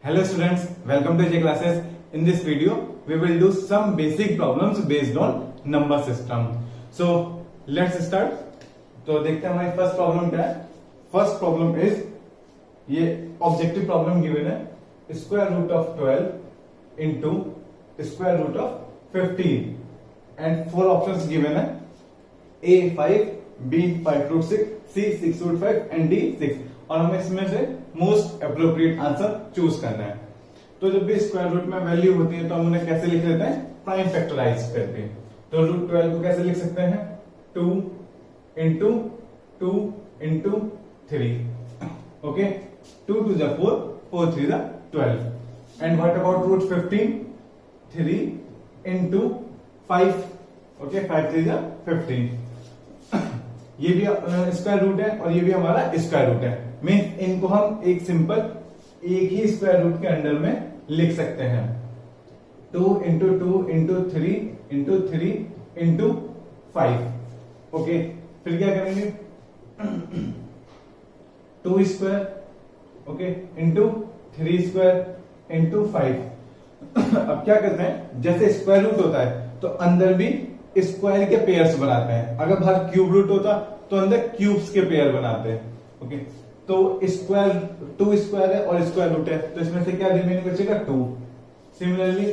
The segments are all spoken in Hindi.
Hello students, welcome to J classes. In this video, we will do some basic problems based on number system. So let's start. तो देखते हैं हमारी फर्स्ट प्रॉब्लम क्या है. फर्स्ट प्रॉब्लम इज ये ऑब्जेक्टिव प्रॉब्लम गिवन है. Square root of 12 into square root of 15 and 4 options given है. A 5, B 5 root 6, C 6 root 5 and D 6. और हमें इसमें से मोस्ट अप्रोप्रिएट आंसर चूज करना है. तो जब भी स्क्वायर रूट में वैल्यू होती है तो हम उन्हें कैसे लिख लेते हैं, प्राइम फैक्टराइज करके. तो रूट 12 को कैसे लिख सकते हैं, 2 इंटू 2 इंटू 3. ओके, 2 2 जा 4, 4 3 जा 12. And what about root 15, 3 into 5. Okay, 5 3 जा 15. ये भी स्क्वायर रूट है और ये भी हमारा स्क्वायर रूट है. मीन्स इनको हम एक सिंपल एक ही स्क्वायर रूट के अंडर में लिख सकते हैं. 2 into 2 into 3 into 3 into 5. Okay, फिर क्या करेंगे, 2 square okay into 3 square into 5. अब क्या करते हैं, जैसे स्क्वायर रूट होता है तो अंदर भी स्क्वायर के पेयर्स बनाते हैं. अगर बाहर क्यूब रूट होता तो अंदर क्यूब्स के पेयर बनाते हैं. ओके, तो स्क्वायर 2 स्क्वायर है और स्क्वायर रूट है तो इसमें से क्या रिमेनिंग बचेगा, 2. Similarly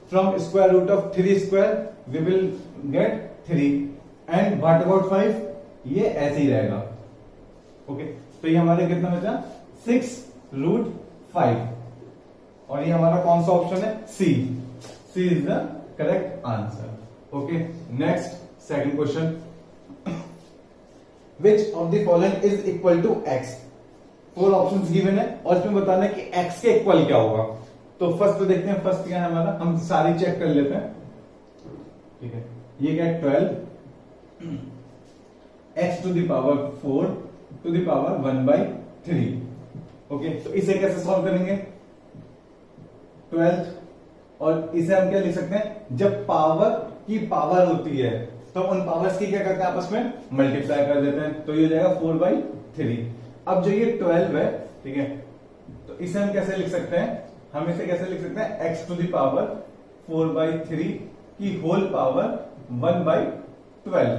from square root of 3 square we will get 3. And what about 5, ये ऐसे ही रहेगा. ओके, तो ये हमारे कितना बचा, 6 रूट 5. और ये हमारा कौन सा ऑप्शन है, C. C is the correct answer. Okay, next second question. Which of the following is equal to X. 4 options given है और इसमें बताना है कि x के इक्वल क्या होगा. तो फर्स्ट तो देखते हैं, फर्स्ट क्या है हमारा, हम सारी चेक कर लेते हैं. ठीक है, ये क्या है, 12 x to the power 4 to the power 1/3. Okay, तो इसे कैसे सॉल्व करेंगे, 12. और इसे हम क्या लिख सकते हैं, जब पावर की पावर होती है तो उन पावर्स की क्या करते हैं, आपस में मल्टीप्लाई कर देते हैं. तो ये हो जाएगा 4/3. अब जो ये 12 है, ठीक है, तो इसे हम कैसे लिख सकते हैं, हम इसे कैसे लिख सकते हैं, x टू द पावर 4/3 की होल पावर 1/12.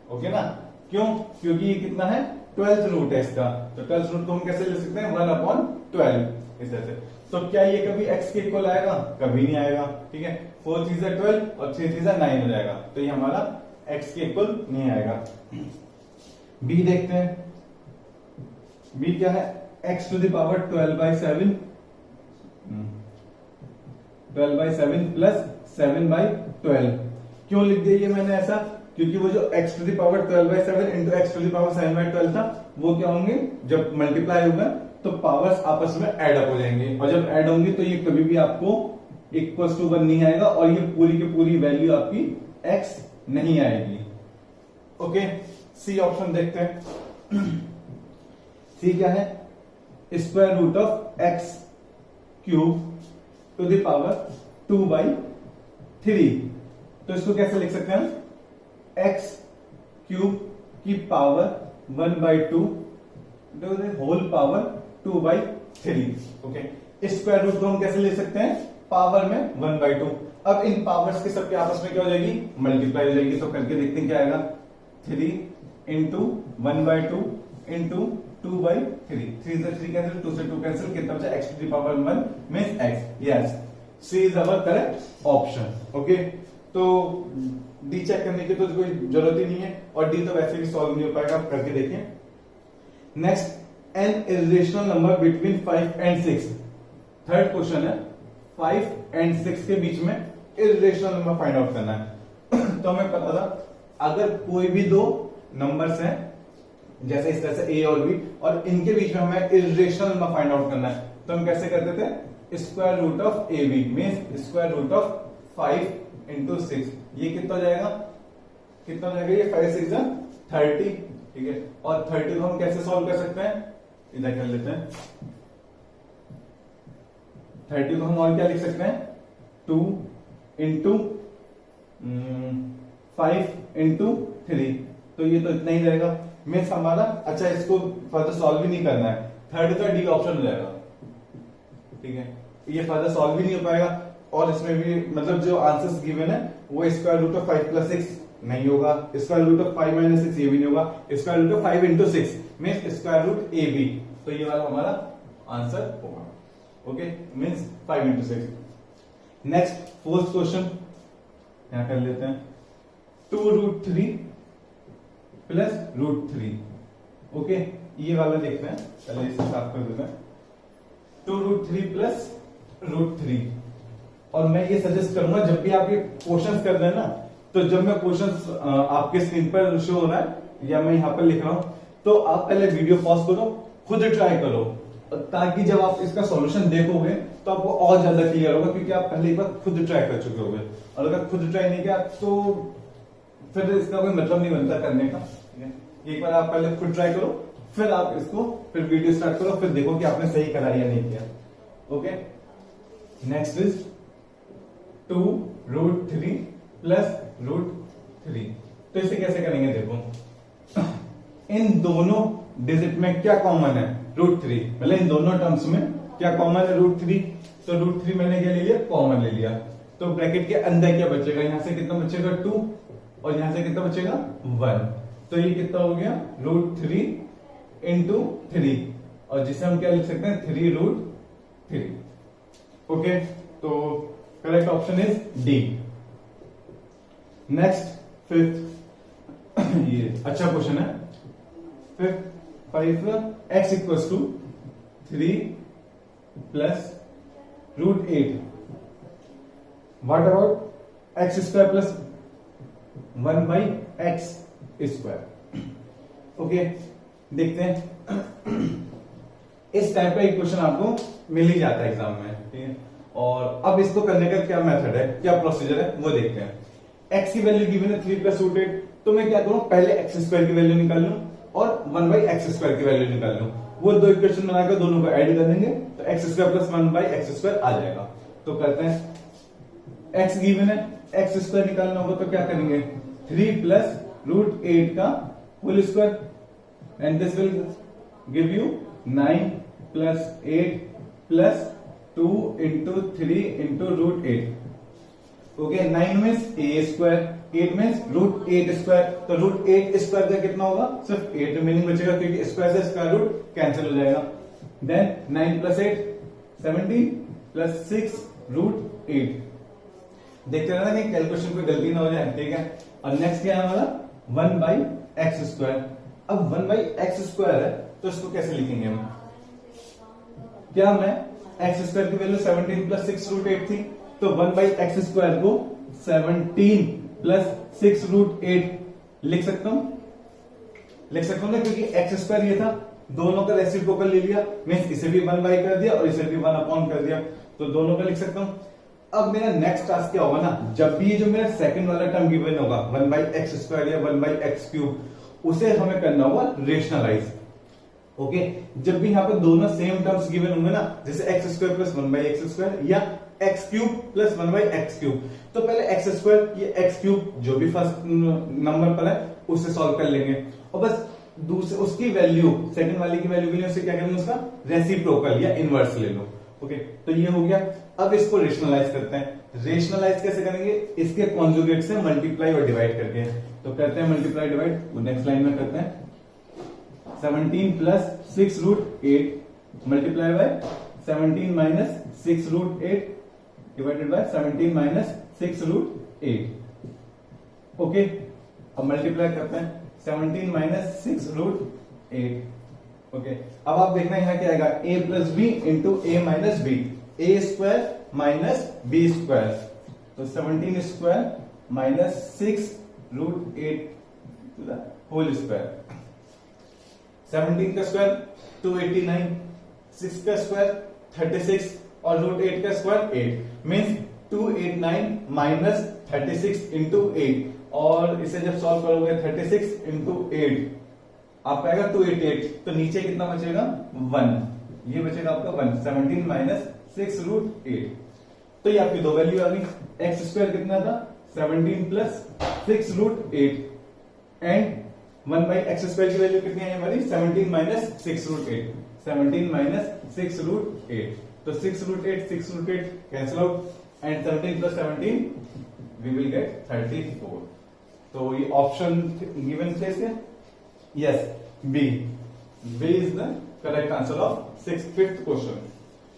ओके ना, क्यों, क्योंकि ये कितना है, 12th रूट है इसका. तो 12th रूट को हम कैसे लिख सकते हैं, 1/12 इस तरह से. तो क्या ये कभी x के इक्वल आएगा, कभी नहीं आएगा. ठीक है, 4 3 12 और 3 3 9 हो जाएगा. तो ये हमारा x के इक्वल नहीं आएगा. b देखते हैं. b क्या है, x to the power 12/7 plus 7/12. क्यों लिख दिया ये मैंने ऐसा, क्योंकि वो जो x to the power 12/7 into x to the power 7/12 था, वो क्या होंगे, जब मल्टीप्लाई होगा तो पावर्स आपस में ऐड अप हो जाएंगे. और जब ऐड होंगे तो ये कभी भी आपको इक्वल्स टू 1 नहीं आएगा और ये पूरी की पूरी वैल्यू आपकी x नहीं आएगी. ओके, सी ऑप्शन देखते हैं. सी क्या है, square root of x cube to the power 2/3. तो इसको कैसे लिख सकते हैं हम, x क्यूब की power 1/2 whole power 2/3. Okay, square root को हम कैसे ले सकते हैं, पावर में 1/2. अब इन पावर्स के सबके आपस में क्या हो जाएगी, मल्टीप्लाई हो जाएगी. तो करके देखते हैं क्या आएगा, 3 इंटू 1/2 इंटू 2/3. 3 से 3 कैंसिल, 2 से 2 कैंसिल, कितना बचा, x to the power 1 means x. Yes, C is our correct option. Okay, तो डी चेक करने की तो कोई जरूरत ही नहीं है और डी तो वैसे भी सॉल्व नहीं हो पाएगा. आप करके देखिए. Next, an irrational number between 5 and 6. Third question है, 5 एंड 6 के बीच में इरेशनल नंबर फाइंड आउट करना है. तो हमें पता था, अगर कोई भी दो नंबर्स हैं जैसे इस तरह से a और b और इनके बीच में हमें इरेशनल नंबर फाइंड आउट करना है, तो हम कैसे करते थे, square root of A B means square root of 5 into 6. ये कितना हो जाएगा, कितना हो जाएगा, ये 5 6 30. ठीक है, और 30 को हम कैसे सॉल्व कर सकते हैं, इधर कर लेते हैं. 30 को हम और क्या लिख सकते हैं, 2 इंटू 5 इंटू 3. तो ये तो इतना ही रहेगा. मीन्स हमारा, अच्छा इसको फर्दर सॉल्व भी नहीं करना है, थर्ड का डी ऑप्शन हो जाएगा. ठीक है, ये फर्दर सॉल्व भी नहीं हो पाएगा, और इसमें भी मतलब जो आंसर्स गिवन है वो स्क्वायर रूट ऑफ 5 प्लस 6 नहीं होगा, स्क्वायर रूट ऑफ 5 माइनस 6 ये भी नहीं होगा, square root of 5 into 6 means square root A B, तो ये वाला हमारा आंसर होगा। Okay, means 5 into 6। Next fourth question यहां कर लेते हैं, 2 रूट 3 प्लस रूट 3। ओके, ये वाला देखते हैं, पहले इसे साफ कर देते हैं। 2 रूट 3 प्लस रूट 3, और मैं ये सजेस्ट करूंगा जब भी आप ये क्वेश्चंस कर रहे हैं ना, तो जब मैं क्वेश्चंस आपके स्क्रीन पर शो हो रहा है या मैं यहाँ पर लिख रहा हूं, तो आप पहले वीडियो पॉज करो, खुद ट्राई करो, ताकि जब आप इसका सॉल्यूशन देखोगे तो आपको और ज्यादा क्लियर होगा, क्योंकि आप पहले एक बार खुद ट्राई कर चुके होगे, और अगर खुद ट्राई नहीं किया तो फिर इसका कोई मतलब नहीं बनता करने का। ठीक है, एक बार आप पहले खुद ट्राई करो, फिर आप इसको फिर वीडियो स्टार्ट करो, फिर देखो कि आपने सही करा या नहीं किया। Okay, next is 2 root 3 plus root 3। तो इसे कैसे करेंगे, देखो इन दोनों डिजिट में क्या कॉमन है, रूट 3, मतलब इन दोनों टर्म्स में क्या कॉमन है, रूट 3। तो रूट 3 मैंने क्या ले लिया, कॉमन ले लिया, तो ब्रैकेट के अंदर क्या बचेगा, यहां से कितना बचेगा 2, और यहां से कितना बचेगा 1, तो ये कितना हो गया रूट 3 इंटू 3, और जिसे हम क्या लिख सकते हैं 3 रूट 3। ओके, तो correct option is D. Next fifth ये अच्छा क्वेश्चन है, fifth 5x equals to 3 plus root 8, what about X square plus 1 by X square. Okay, देखते हैं इस टाइप का इक्वेशन आपको मिल ही जाता है एग्जाम में। ठीक है, और अब इसको करने का क्या मेथड है, क्या प्रोसीजर है, वो देखते हैं। x की वैल्यू गिवन है 3 प्लस रूट 8, तो मैं क्या करूं, पहले एक्स स्क्वायर की वैल्यू निकाल लूं और 1 बाई एक्स स्क्वायर की वैल्यू निकाल लूं, वो दो इक्वेशन बनाकर दोनों को ऐड कर देंगे, तो X square plus 1 by X square आ जाएगा। तो करते हैं, x गिवन है, एक्स स्क्वायर निकालना होगा, तो क्या करेंगे 3 प्लस रूट 8 का whole square, and this will give you 9 plus 8 plus 2 into 3 into root 8। Okay, 9 means A square, 8 means root 8 square, तो रूट 8 स्क्वायर का कितना होगा, सिर्फ 8 रिमेनिंग बचेगा, क्योंकि स्क्वायर से स्क्वायर रूट कैंसिल हो जाएगा। Then 9 plus 8 17 plus 6 root 8। देखते रहना कि कैलकुलेशन कोई गलती ना हो जाए। ठीक है, और नेक्स्ट क्या है हमारा 1 बाई एक्स स्क्वायर। अब 1 बाई एक्स स्क्वायर है, तो इसको कैसे लिखेंगे हम, क्या मैं एक्स स्क्वायर की वैल्यू 17 प्लस 6 रूट 8 थी, तो 1 बाई एक्स स्क्वायर को 17 प्लस 6 रूट 8 लिख सकता हूं, ना, क्योंकि एक्स स्क्वायर ये था, दोनों का रेसिप्रोकल ले लिया, मीन्स इसे भी 1 बाई कर दिया और इसे भी 1 अपॉन कर दिया, तो दोनों का लिख सकता हूं। अब मेरा नेक्स्ट टास्क क्या होगा ना, जब भी ये जो मेरा सेकंड वाला टर्म गिवन होगा 1 बाई एक्स स्क्वायर या 1 बाई एक्स क्यूब, उसे हमें करना होगा रेशनलाइज। ओके, जब भी यहाँ पे दोनों सेम टर्म्स गिवन होंगे ना, जैसे X square plus 1 by X square या X cube plus 1 by X cube, तो पहले एक्स स्क्वायर ये एक्स क्यूब जो भी फर्स्ट नंबर पर है उससे सॉल्व कर लेंगे, और बस दूसरे उसकी वैल्यू सेकंड वाले की वैल्यू के लिए उसे क्या करेंगे, उसका रेसिप्रोकल या इनवर्स ले लो। ओके, तो ये हो गया। अब इसको रेशनलाइज करते हैं। रेशनलाइज कैसे करेंगे, इसके कॉन्जुगेट से मल्टीप्लाई और डिवाइड करके, तो करते हैं मल्टीप्लाई डिवाइड, वो नेक्स्ट लाइन में करते हैं। 17 plus 6 root 8 multiply by 17 minus 6 root 8 divided by 17 minus 6 root 8। Okay, अब मल्टीप्लाई करते हैं 17 माइनस 6 रूट 8। ओके, अब आप देखना यहां क्या आएगा, a plus B into A minus B, A square minus B square, तो 17 square minus 6 root 8 to the whole square. 17 का स्क्वायर 289, 6 का स्क्वायर 36 और रूट 8 का स्क्वायर 8, मीन्स 289 माइनस 36 इंटू 8, और इसे जब सॉल्व करोगे 36 इंटू 8 आपका आएगा 288, तो नीचे कितना बचेगा 1, ये बचेगा आपका 1। 17 माइनस 6 रूट 8, तो ये आपकी दो वैल्यू आ गई। एक्स स्क्वायर कितना था 17 plus 6 root 8 and 1 by X square की वैल्यू कितनी है हमारी 17 माइनस 6 रूट 8, 17 माइनस 6 रूट 8, तो 6√8 cancel out and 17 plus 17 we will get 34. तो ये ऑप्शन गिवन प्लेस है. Yes, B is the correct answer of fifth question.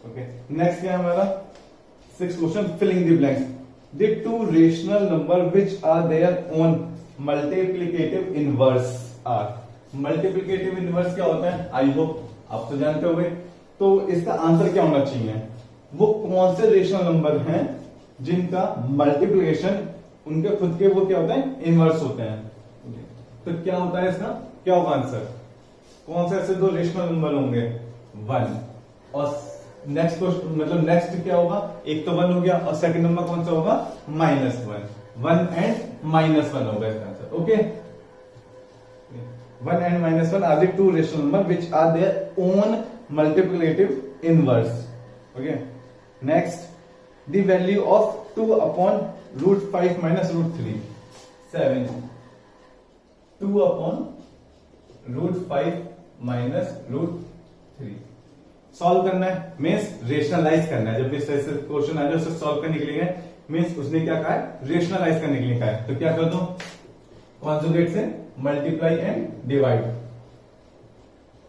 Okay, next क्या है हमारा sixth question. Filling the blanks. The two rational number which are there on multiplicative inverse are. Multiplicative inverse क्या होता है? आई होप आप तो जानते होंगे. तो इसका आंसर क्या होना चाहिए? वो कौन से रेशनल नंबर हैं जिनका मल्टीप्लिकेशन उनके खुद के वो क्या होता है? इनवर्स होते हैं. तो क्या होता है इसका? क्या होगा आंसर? कौन से ऐसे दो रेशनल नंबर होंगे? 1 और नेक्स्ट मतलब नेक्स्ट क्या होगा? एक तो 1 हो गया और सेकंड नंबर कौन सा होगा? -1. 1 एंड -1 होगा इसका answer. Okay, 1 and -1 are the two rational number which are their own multiplicative inverse. Okay, next, the value of 2 upon √5 minus √3. 7. 2 upon √5 minus √3 solve करना है. मीन्स रेशनलाइज करना है. जब भी क्वेश्चन आ जाए उसे सॉल्व करने के लिए मीन्स उसने क्या कहा है? रेशनलाइज करने के लिए कहा है. तो क्या कर दो? कॉन्जुगेट से मल्टीप्लाई एंड डिवाइड.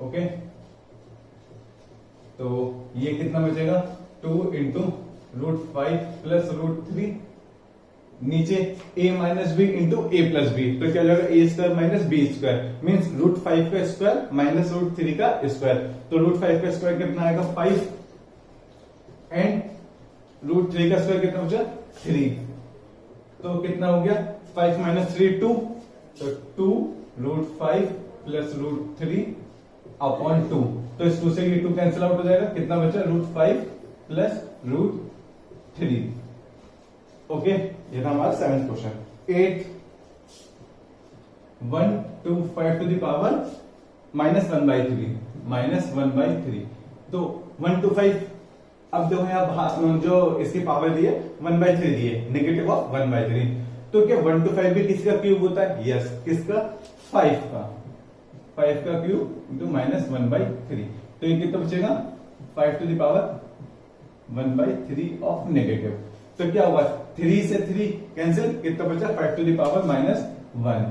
ओके, तो ये कितना बचेगा? 2 इंटू √5 प्लस √3. नीचे a minus B into A plus B. तो क्या जाएगा? A square minus B square means √5 का स्क्वायर माइनस √3 का स्क्वायर. तो √5 का स्क्वायर कितना आएगा? 5 एंड √3 का स्क्वायर कितना बचा? 3. तो कितना हो गया? 5 माइनस 3 2. तो 2 √5 प्लस √3 अपॉन 2. तो इस 2 से ये 2 कैंसिल आउट हो जाएगा. कितना बचा? √5 प्लस √3. ओके, ये था हमारा 7th question. 8 1 2 5 to the power -1/3 -1/3. तो 1 to 5 अब जो है आप जो इसकी पावर दी है 1/3 दी है, नेगेटिव ऑफ 1/3. तो क्या 1 to 5 भी किसका क्यूब होता है? यस, किसका? 5 का. 5 का क्यूब इंटू -1/3. तो ये कितना बचेगा? 5 to the power 1/3 of negative. तो क्या होगा? 3 से 3 कैंसिल. कितना बचा? 5 to the power -1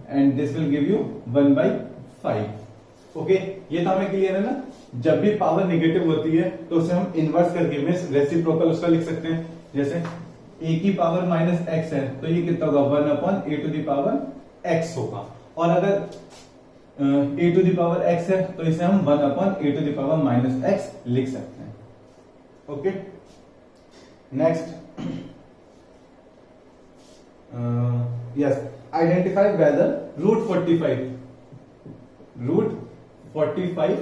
and this will give you 1/5. Okay, ये तो हमें क्लियर है ना. जब भी पावर नेगेटिव होती है तो उसे हम इनवर्स करके मींस रेसिप्रोकल उसका लिख सकते हैं. जैसे a की पावर -x है तो ये कितना होगा? 1 upon a to the power x होगा. और अगर a to the power x है तो इसे हम 1 upon a to the power -x लिख सकते हैं. Okay, next. Yes, identify whether √45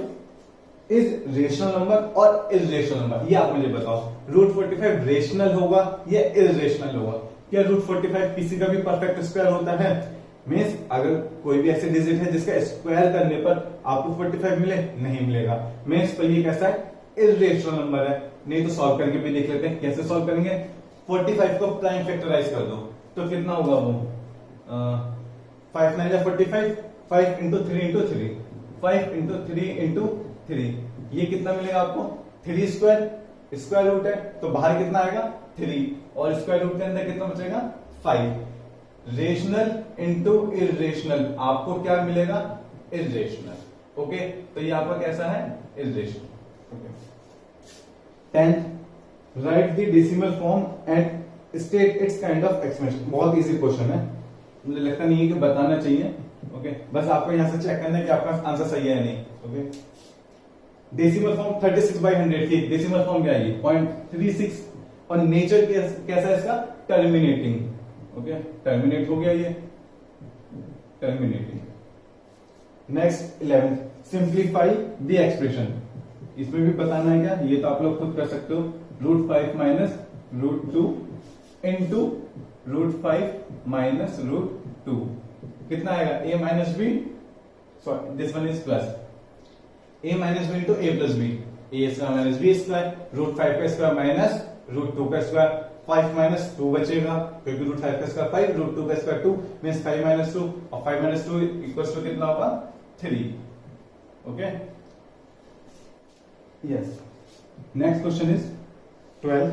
is rational number और इररेशनल नंबर. ये आप मुझे बताओ, √45 रेशनल होगा या इररेशनल होगा? क्या √45 किसी का भी परफेक्ट स्क्वायर होता है? मीन्स अगर कोई भी ऐसे डिजिट है जिसका स्क्वायर करने पर आपको 45 मिले, नहीं मिलेगा. मीन्स तो ये कैसा है? इररेशनल नंबर है. नहीं तो सॉल्व करके भी देख लेते हैं. कैसे सॉल्व करेंगे? 45 को प्राइम फैक्टराइज कर दो तो कितना होगा वो? 5 9 जा 45. 5 इंटू 3 इंटू 3. 5 into 3 into 3. ये कितना मिलेगा आपको? 3 स्क्वायर रूट है तो बाहर कितना आएगा? 3 और स्क्वायर रूट के अंदर कितना बचेगा? 5. रेशनल इंटू इररेशनल आपको क्या मिलेगा? इररेशनल. ओके, तो ये आपका कैसा है? Irrational. Okay. 10th, right the decimal form and state it's kind of expression. बहुत इजी क्वेश्चन है, मुझे लगता नहीं है कि बताना चाहिए. ओके, बस आपको यहां से चेक करना है कि आपका आंसर सही है या नहीं. ओके, डेसिमल फॉर्म 36/100 की डेसिमल फॉर्म क्या है? 0.36. और नेचर कैसा है इसका? टर्मिनेटिंग. ओके, टर्मिनेट हो गया ये, terminating. Next 11th, simplify the expression. इसमें भी बताना है क्या? ये तो आप लोग खुद कर सकते हो. √5 माइनस √2 इंटू √5 माइनस √2 कितना आएगा? a minus B, sorry this one is plus. a minus B into a plus B. a square minus B square. √5 का स्क्वायर माइनस √2 का स्क्वायर. 5 माइनस 2 बचेगा क्योंकि √5 का स्क्वायर 5, √2 का स्क्वायर 2 मीन्स 5 माइनस 2 और 5 माइनस 2 इक्वल्स टू कितना होगा? 3. Okay, yes. Next question is 12.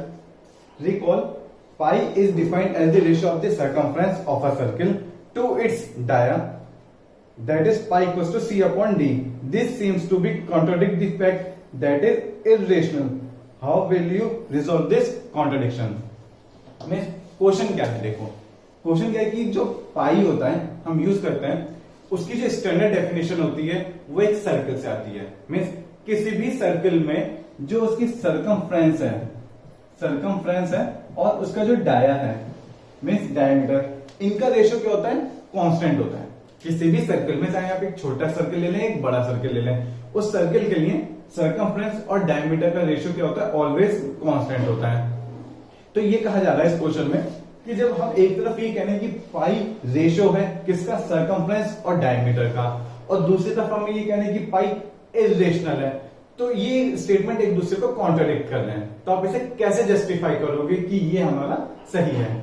Recall pi is defined as the ratio of the circumference of a circle to its dia, that is pi equals to c upon d. This seems to be contradict the fact that is irrational. How will you resolve this contradiction? में क्वेश्चन क्या है, देखो क्वेश्चन क्या है कि जो पाई होता है हम यूज करते हैं, उसकी जो स्टैंडर्ड डेफिनेशन होती है वो एक सर्कल से आती है. मीन्स किसी भी सर्कल में जो उसकी सरकमफ्रेंस है और उसका जो डाया है मीन्स डायमीटर, इनका रेशियो क्या होता है, कांस्टेंट होता है. किसी भी सर्कल में, चाहे आप एक छोटा सर्कल ले लें एक बड़ा सर्कल ले लें, उस सर्कल के लिए सरकमफ्रेंस और डायमीटर का रेशियो क्या होता है, ऑलवेज कांस्टेंट होता है. तो ये कहा जा रहा है इस क्वेश्चन में कि जब हम एक तरफ ये कहने कि पाई रेशियो है किसका, सरकमफ्रेंस और डायमीटर का, और दूसरी तरफ हम ये कहने कि पाई इरेशनल है, तो ये स्टेटमेंट एक दूसरे को कॉन्ट्राडिक्ट कर रहे हैं. तो आप इसे कैसे जस्टिफाई करोगे कि ये हमारा सही है?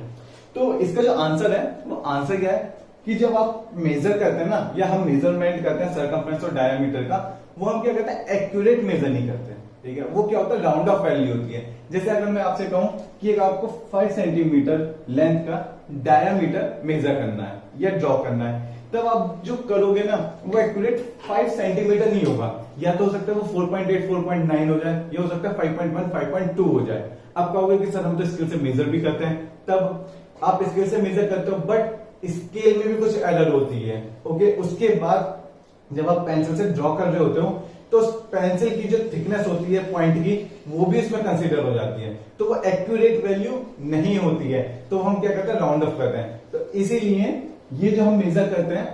तो इसका जो आंसर है वो आंसर क्या है कि जब आप मेजर करते हैं ना, या हम मेजरमेंट करते हैं सरकमफ्रेंस और डायमीटर का, वो हम क्या करते हैं, एक्यूरेट मेजर नहीं करते. ठीक है, वो क्या होता है, राउंड ऑफ वैल्यू होती है. जैसे अगर मैं आपसे कहूं कि एक आपको 5 सेंटीमीटर लेंथ का डायमीटर मेजर करना है या ड्रॉ करना है, तब आप जो करोगे ना वो एक्यूरेट 5 सेंटीमीटर नहीं होगा. या तो हो सकता है वो 4.8 4.9 हो जाए, या हो सकता है 5.1 5.2 हो जाए. आप कहोगे कि सर हम तो स्केल से मेजर भी करते हैं, तब आप स्केल से मेजर करते हो बट स्केल में भी कुछ एरर होती है. ओके, उसके बाद जब आप पेंसिल से ड्रॉ कर रहे होते हो तो पेंसिल की जो थिकनेस होती है पॉइंट की, वो भी इसमें कंसीडर हो जाती है, तो वो एक्यूरेट वैल्यू नहीं होती है. तो हम क्या करते हैं, राउंड ऑफ करते हैं. तो इसीलिए ये जो हम मेजर करते हैं,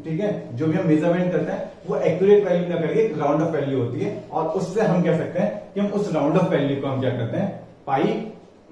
ठीक है, जो भी हम मेजरमेंट करते हैं वो एक्यूरेट वैल्यू ना करके एक राउंड ऑफ वैल्यू होती है, और उससे हम कह सकते हैं कि हम उस राउंड ऑफ वैल्यू को हम क्या करते हैं, पाई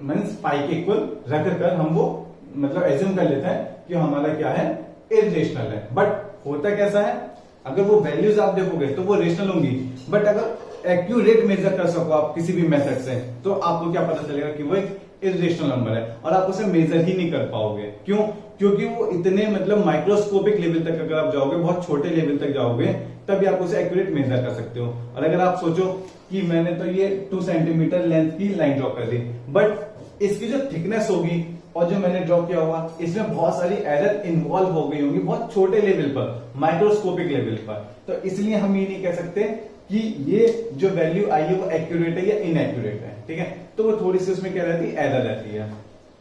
मीन्स पाई के इक्वल रख कर हम वो मतलब एज्यूम कर लेते हैं कि हमारा क्या है, इरेशनल है. बट होता कैसा है, अगर वो वैल्यूज आप देखोगे तो वो रेशनल होंगी, बट अगर एक्यूरेट मेजर कर सको आप किसी भी मेथड से, तो आपको क्या पता चलेगा कि वो एक इरेशनल नंबर है, और आप उसे मेजर ही नहीं कर पाओगे. क्यों? क्योंकि वो इतने मतलब माइक्रोस्कोपिक लेवल तक अगर आप जाओगे, बहुत छोटे लेवल तक जाओगे, तभी आप उसे एक्यूरेट मेजर कर सकते हो. और अगर आप सोचो कि मैंने तो ये 2 सेंटीमीटर लेंथ की लाइन ड्रॉ कर दी, बट इसकी जो थिकनेस होगी और जो मैंने ड्रॉ किया हुआ, इसमें बहुत सारी एरर इन्वॉल्व हो गई होंगी, बहुत छोटे लेवल पर, माइक्रोस्कोपिक लेवल पर. तो इसलिए हम ये नहीं कह सकते कि ये जो वैल्यू आई है वो एक्यूरेट है या इनएक्यूरेट है. ठीक है, तो वो थोड़ी सी उसमें क्या रहती है, एरर रहती है.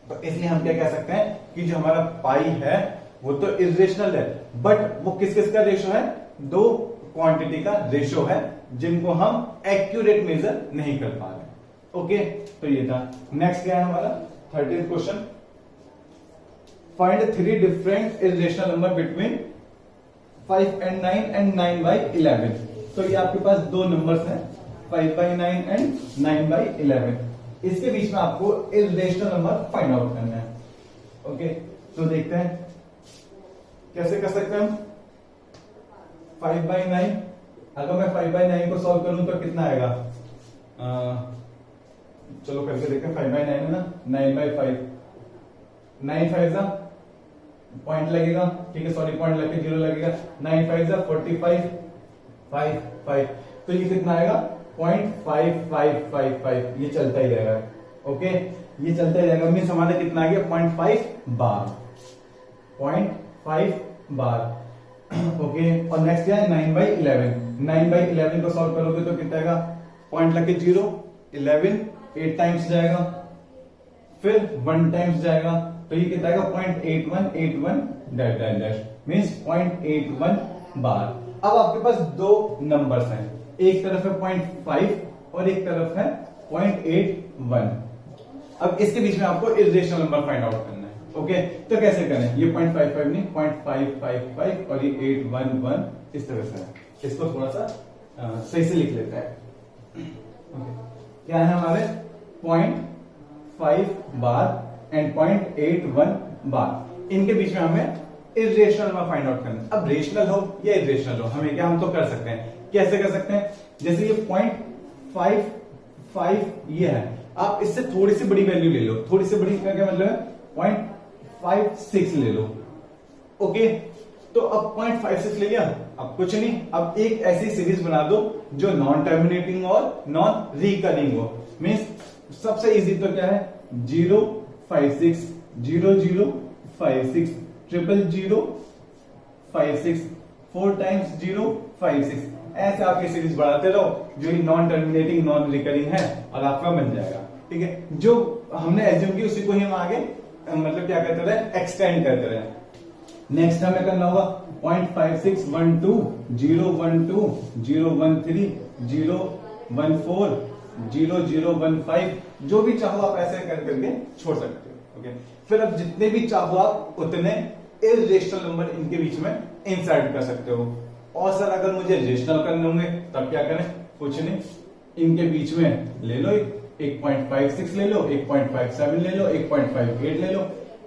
तो इसलिए हम क्या कह सकते हैं कि जो हमारा पाई है वो तो इरेशनल है, बट वो किस किस का रेशियो है, 2 क्वांटिटी का रेशियो है जिनको हम एक्यूरेट मेजर नहीं कर पा रहे. ओके, तो ये था. नेक्स्ट क्या है हमारा 30th question. Find 3 different irrational number between 5 and 9 and 9 by 11. तो ये आपके पास 2 नंबर्स हैं, 5 by 9 and 9 by 11. इसके बीच में आपको irrational नंबर फाइंड आउट करना है. ओके, तो देखते हैं कैसे कर सकते हैं हम. 5 by 9, अगर मैं 5 by 9 को सॉल्व करूं तो कितना आएगा, चलो करके देखते हैं. 5 by 9 है ना, 9 by 5, 9 5 जा पॉइंट लगेगा, ठीक है, सॉरी पॉइंट लगे 0 लगेगा. 9 5 जा 45 5 5, तो ये कितना आएगा 0.5555. ये चलता ही रहेगा. ओके, ये चलता ही रहेगा. मीन्स हमारा कितना आ गया 0.5 बार, 0.5 बार. ओके, और नेक्स्ट क्या है 9 by 11. 9 by 11 को सॉल्व करोगे तो कितना आएगा, पॉइंट लगे 0, 11 8 टाइम्स जाएगा, फिर 1 टाइम्स जाएगा, तो ये कितना आएगा 0.8181 डैश डैश डैश, मीन्स 0.81 बार. अब आपके पास 2 नंबर्स हैं, एक तरफ है 0.5 और एक तरफ है 0.81. अब इसके बीच में आपको इरेशनल नंबर फाइंड आउट करना है. ओके, तो कैसे करें, ये 0.55 नहीं 0.555 और ये 811 इस तरह से है. इसको थोड़ा सा सही से लिख लेते हैं. क्या है हमारे 0.5 बार एंड 0.81 बार, इनके बीच में हमें इरेशनल नंबर फाइंड आउट करना है. अब रेशनल हो या इरेशनल हो, हमें क्या, हम तो कर सकते हैं. कैसे कर सकते हैं, जैसे ये 0.55 ये है, आप इससे थोड़ी सी बड़ी वैल्यू ले लो. थोड़ी सी बड़ी का क्या मतलब है, 0.56 ले लो. ओके, तो अब 0.56 ले लिया, अब कुछ नहीं, अब एक ऐसी सीरीज बना दो जो नॉन टर्मिनेटिंग और नॉन रिकरिंग हो। मीन्स सबसे इजी तो क्या है, 0 5 6 0 0 5 6 0 0 5 6 4 टाइम्स 0 5 6, ऐसे आप ये सीरीज बढ़ाते रहो जो ये नॉन टर्मिनेटिंग नॉन रिकरिंग है और आपका बन जाएगा। ठीक है, जो हमने एज्यूम की उसी को ही हम आगे मतलब क्या करते रहे, एक्सटेंड करते रहे। नेक्स्ट हमें करना होगा 0.56 12 0 1 2 0 1 3 0 1 4 0 0 1 5, जो भी चाहो आप ऐसे कर करके छोड़ सकते हो। ओके, फिर अब जितने भी चाहो आप उतने इर्रेशनल नंबर इनके बीच में इंसर्ट कर सकते हो। और सर अगर मुझे रेशनल करने होंगे तब क्या करें, कुछ नहीं, इनके बीच में ले लो 1.56 ले लो, 1.57 ले लो, 1.58 ले लो,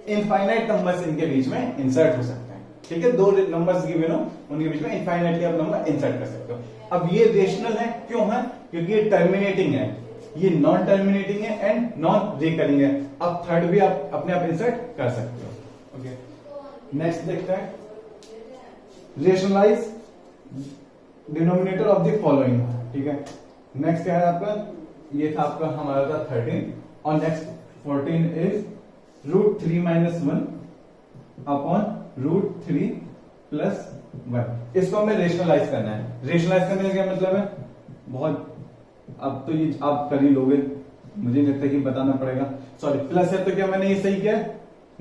इनफाइनाइट नंबर्स इनके बीच में इंसर्ट हो सकते हैं। ठीक है, दो नंबर्स गिवन हो उनके बीच में इनफाइनाइटली आप नंबर इंसर्ट कर सकते हो। अब ये रेशनल है, क्यों है, क्योंकि ये टर्मिनेटिंग है, ये नॉन टर्मिनेटिंग है एंड नॉन रिकरिंग है। अब थर्ड भी आप अपने आप इंसर्ट कर सकते हो। ओके, नेक्स्ट देखते हैं, rationalise denominator of the following. ठीक है, नेक्स्ट क्या है आपका, ये था आपका हमारा था 13 और नेक्स्ट 14 इज √3 - 1 अपॉन √3 + 1। इसको हमें रेशनलाइज करना है। रेशनलाइज करने का क्या मतलब है, बहुत अब तो ये आप कर ही लोगे, मुझे नहीं लगता कि बताना पड़ेगा। सॉरी, प्लस है तो क्या मैंने ये सही किया,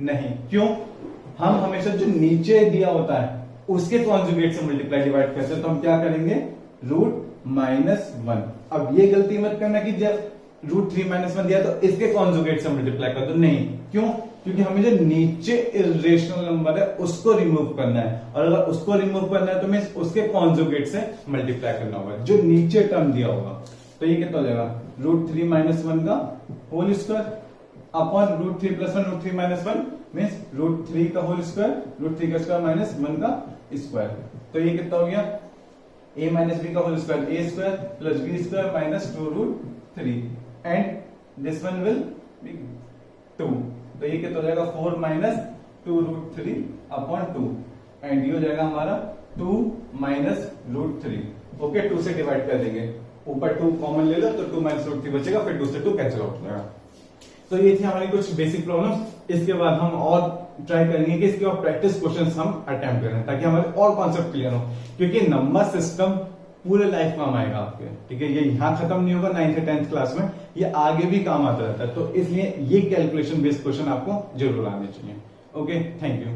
नहीं, क्यों, हम हमेशा जो नीचे दिया होता है उसके कॉन्जुगेट से मल्टीप्लाई डिवाइड करते हैं, तो हम क्या करेंगे √-1। अब ये गलती मत करना कि जब √3 - 1 दिया तो इसके कॉन्जुगेट से मल्टीप्लाई कर दो, नहीं, क्यों, क्योंकि हमें जो नीचे इर्रेशनल नंबर है उसको रिमूव करना है, और अगर उसको रिमूव करना है तो मींस उसके कॉन्जुगेट से मल्टीप्लाई करना होगा जो नीचे टर्म दिया होगा। तो ये कितना हो जाएगा, √3 - 1 का होल स्क्वायर अपॉन √3 + 1, √3 - 1 मीन्स √3 का होल स्क्वायर, √3 का स्क्वायर माइनस 1 का स्क्वायर। तो ये कितना हो गया, a - b का whole square, a square plus b square minus 2√3 and this one will be 2। तो ये कितना हो जाएगा, 4 - 2√3 अपॉन 2 एंड ये हो जाएगा हमारा 2 - √3। ओके, 2 से डिवाइड कर देंगे, ऊपर 2 कॉमन ले लो तो 2 - √3 बचेगा, फिर 2 से 2 कैंसिल आउट हो जाएगा। तो ये थी हमारी कुछ बेसिक प्रॉब्लम्स। इसके बाद हम और ट्राई करेंगे कि इसके और प्रैक्टिस क्वेश्चंस हम अटेम्प्ट करें ताकि हमारे और कॉन्सेप्ट क्लियर हो, क्योंकि नंबर सिस्टम पूरे लाइफ काम आएगा आपके। ठीक है, ये यहां खत्म नहीं होगा 9th या 10th क्लास में, ये आगे भी काम आता रहता है, तो इसलिए ये कैलकुलेशन बेस्ड क्वेश्चन आपको जरूर आने चाहिए। Okay, thank you.